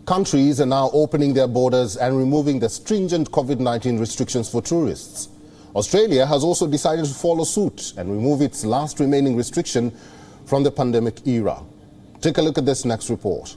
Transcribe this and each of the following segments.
Countries are now opening their borders and removing the stringent Covid-19 restrictions for tourists. Australia has also decided to follow suit and remove its last remaining restriction from the pandemic era. Take a look at this next report.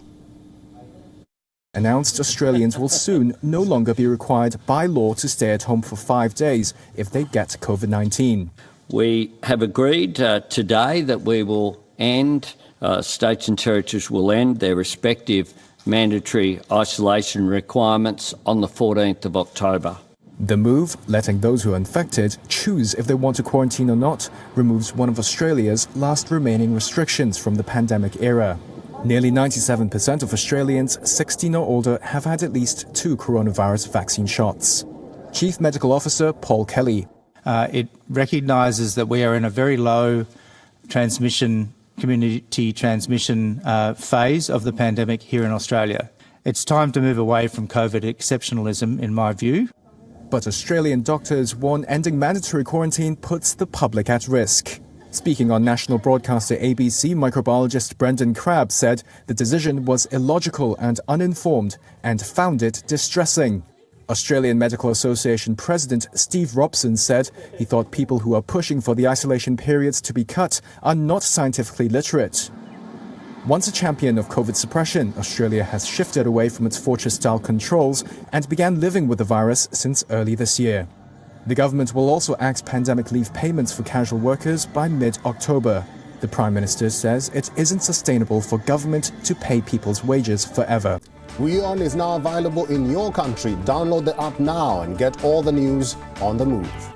Announced Australians will soon no longer be required by law to stay at home for 5 days if they get Covid-19. We have agreed today that we will end, states and territories will end their respective mandatory isolation requirements on the 14th of October. The move, letting those who are infected choose if they want to quarantine or not, removes one of Australia's last remaining restrictions from the pandemic era. Nearly 97% of Australians 16 or older have had at least 2 coronavirus vaccine shots. Chief Medical Officer Paul Kelly. It recognises that we are in a very low community transmission phase of the pandemic here in Australia. It's time to move away from COVID exceptionalism, in my view. But Australian doctors warn ending mandatory quarantine puts the public at risk. Speaking on national broadcaster ABC, microbiologist Brendan Crabb said the decision was illogical and uninformed and found it distressing. Australian Medical Association President Steve Robson said he thought people who are pushing for the isolation periods to be cut are not scientifically literate. Once a champion of COVID suppression, Australia has shifted away from its fortress-style controls and began living with the virus since early this year. The government will also axe pandemic leave payments for casual workers by mid-October. The Prime Minister says it isn't sustainable for government to pay people's wages forever. WION is now available in your country. Download the app now and get all the news on the move.